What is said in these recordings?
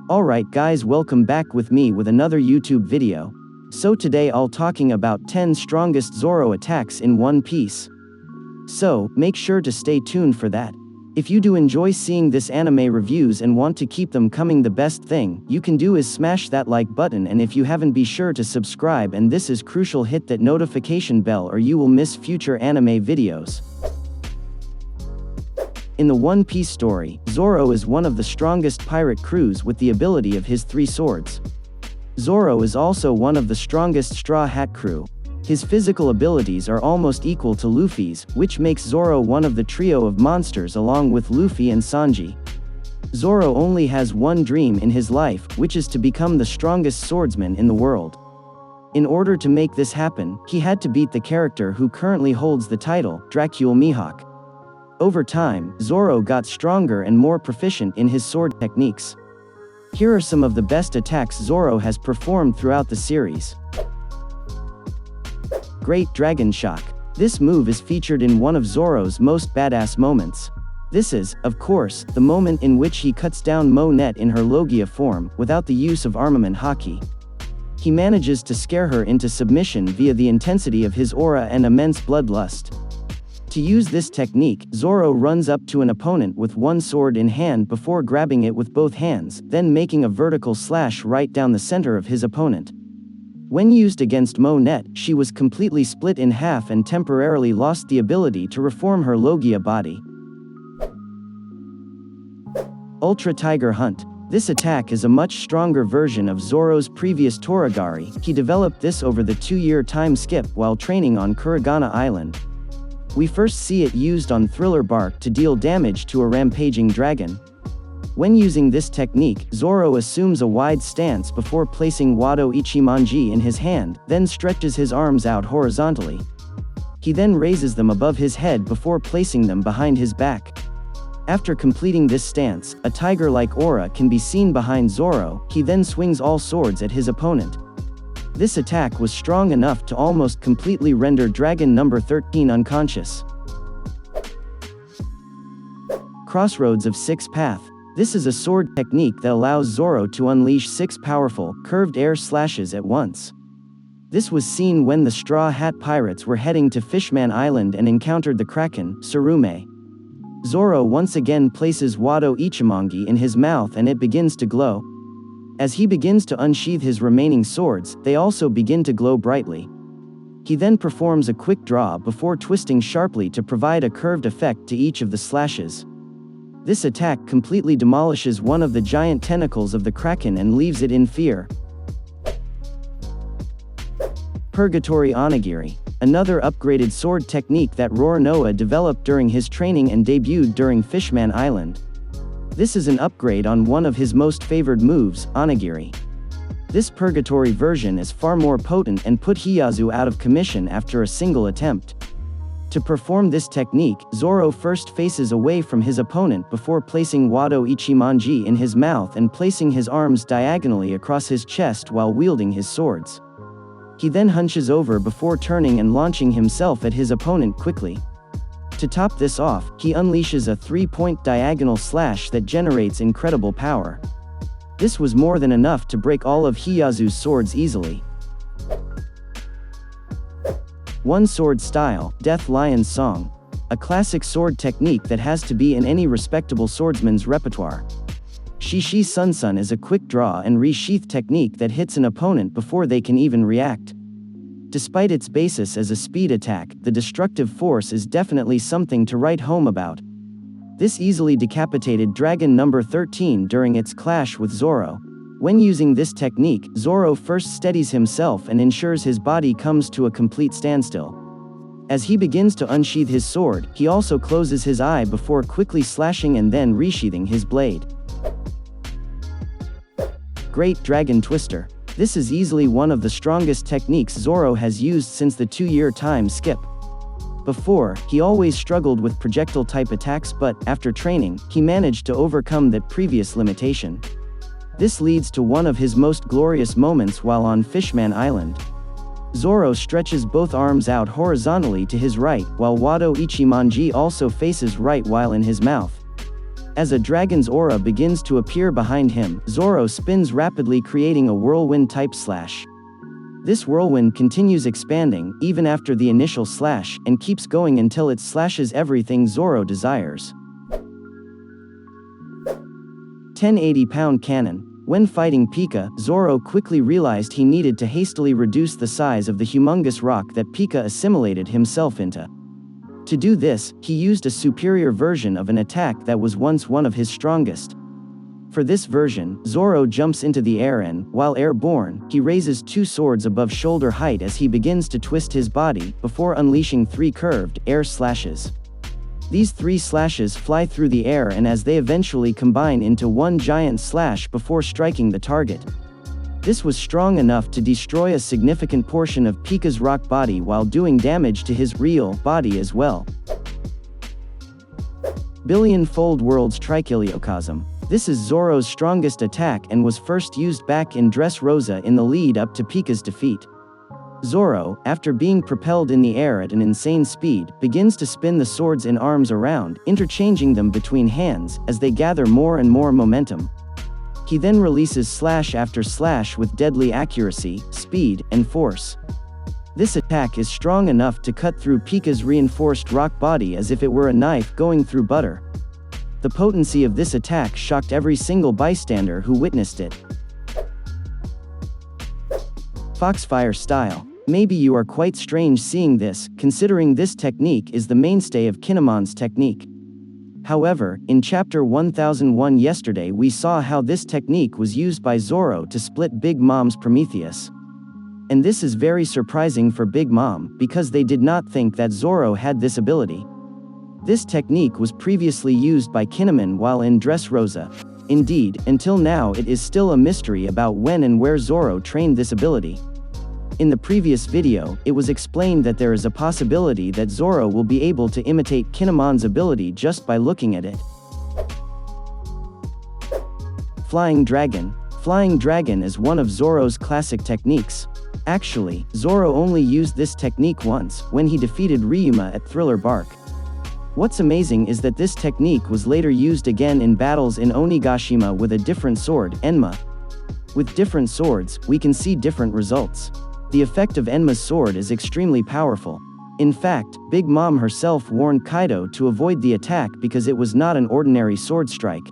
Alright guys, welcome back with me with another YouTube video. So today I'll talking about 10 strongest Zoro attacks in One Piece. So, make sure to stay tuned for that. If you do enjoy seeing this anime reviews and want to keep them coming, the best thing you can do is smash that like button, and if you haven't, be sure to subscribe, and this is crucial, hit that notification bell or you will miss future anime videos. In the One Piece story, Zoro is one of the strongest pirate crews with the ability of his 3 swords. Zoro is also one of the strongest Straw Hat crew. His physical abilities are almost equal to Luffy's, which makes Zoro one of the trio of monsters along with Luffy and Sanji. Zoro only has one dream in his life, which is to become the strongest swordsman in the world. In order to make this happen, he had to beat the character who currently holds the title, Dracula Mihawk. Over time, Zoro got stronger and more proficient in his sword techniques. Here are some of the best attacks Zoro has performed throughout the series. Great Dragon Shock. This move is featured in one of Zoro's most badass moments. This is, of course, the moment in which he cuts down Monet in her Logia form, without the use of armament haki. He manages to scare her into submission via the intensity of his aura and immense bloodlust. To use this technique, Zoro runs up to an opponent with one sword in hand before grabbing it with both hands, then making a vertical slash right down the center of his opponent. When used against Monet, she was completely split in half and temporarily lost the ability to reform her Logia body. Ultra Tiger Hunt. This attack is a much stronger version of Zoro's previous Toragari. He developed this over the 2-year time skip while training on Kuragana Island. We first see it used on Thriller Bark to deal damage to a rampaging dragon. When using this technique, Zoro assumes a wide stance before placing Wado Ichimonji in his hand, then stretches his arms out horizontally. He then raises them above his head before placing them behind his back. After completing this stance, a tiger-like aura can be seen behind Zoro. He then swings all swords at his opponent. This attack was strong enough to almost completely render Dragon number 13 unconscious. Crossroads of Six Path. This is a sword technique that allows Zoro to unleash 6 powerful, curved air slashes at once. This was seen when the Straw Hat Pirates were heading to Fishman Island and encountered the Kraken, Tsurume. Zoro once again places Wado Ichimonji in his mouth and it begins to glow. As he begins to unsheath his remaining swords, they also begin to glow brightly. He then performs a quick draw before twisting sharply to provide a curved effect to each of the slashes. This attack completely demolishes one of the giant tentacles of the Kraken and leaves it in fear. Purgatory Onigiri. Another upgraded sword technique that Roronoa developed during his training and debuted during Fishman Island. This is an upgrade on one of his most favored moves, Onigiri. This Purgatory version is far more potent and put Hiyazu out of commission after a single attempt. To perform this technique, Zoro first faces away from his opponent before placing Wado Ichimonji in his mouth and placing his arms diagonally across his chest while wielding his swords. He then hunches over before turning and launching himself at his opponent quickly. To top this off, he unleashes a 3-point diagonal slash that generates incredible power. This was more than enough to break all of Hiyazu's swords easily. One Sword Style, Death Lion's Song. A classic sword technique that has to be in any respectable swordsman's repertoire. Shishi Sun is a quick draw and resheath technique that hits an opponent before they can even react. Despite its basis as a speed attack, the destructive force is definitely something to write home about. This easily decapitated Dragon number 13 during its clash with Zoro. When using this technique, Zoro first steadies himself and ensures his body comes to a complete standstill. As he begins to unsheath his sword, he also closes his eye before quickly slashing and then resheathing his blade. Great Dragon Twister. This is easily one of the strongest techniques Zoro has used since the 2-year time skip. Before, he always struggled with projectile-type attacks, but, after training, he managed to overcome that previous limitation. This leads to one of his most glorious moments while on Fishman Island. Zoro stretches both arms out horizontally to his right, while Wado Ichimonji also faces right while in his mouth. As a dragon's aura begins to appear behind him, Zoro spins rapidly, creating a whirlwind-type slash. This whirlwind continues expanding, even after the initial slash, and keeps going until it slashes everything Zoro desires. 1080-pound cannon. When fighting Pika, Zoro quickly realized he needed to hastily reduce the size of the humongous rock that Pika assimilated himself into. To do this, he used a superior version of an attack that was once one of his strongest. For this version, Zoro jumps into the air and, while airborne, he raises 2 swords above shoulder height as he begins to twist his body, before unleashing 3 curved, air slashes. These 3 slashes fly through the air and as they eventually combine into one giant slash before striking the target. This was strong enough to destroy a significant portion of Pika's rock body while doing damage to his real body as well. Billion-fold World's Trichiliocosm. This is Zoro's strongest attack and was first used back in Dressrosa in the lead up to Pika's defeat. Zoro, after being propelled in the air at an insane speed, begins to spin the swords in arms around, interchanging them between hands, as they gather more and more momentum. He then releases slash after slash with deadly accuracy, speed, and force. This attack is strong enough to cut through Pika's reinforced rock body as if it were a knife going through butter. The potency of this attack shocked every single bystander who witnessed it. Foxfire Style. Maybe you are quite strange seeing this, considering this technique is the mainstay of Kinemon's technique. However, in Chapter 1001 yesterday we saw how this technique was used by Zoro to split Big Mom's Prometheus. And this is very surprising for Big Mom, because they did not think that Zoro had this ability. This technique was previously used by Kinemon while in Dressrosa. Indeed, until now it is still a mystery about when and where Zoro trained this ability. In the previous video, it was explained that there is a possibility that Zoro will be able to imitate Kinemon's ability just by looking at it. Flying Dragon. Flying Dragon is one of Zoro's classic techniques. Actually, Zoro only used this technique once, when he defeated Ryuma at Thriller Bark. What's amazing is that this technique was later used again in battles in Onigashima with a different sword, Enma. With different swords, we can see different results. The effect of Enma's sword is extremely powerful. In fact, Big Mom herself warned Kaido to avoid the attack because it was not an ordinary sword strike.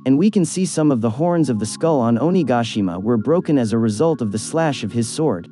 And we can see some of the horns of the skull on Onigashima were broken as a result of the slash of his sword.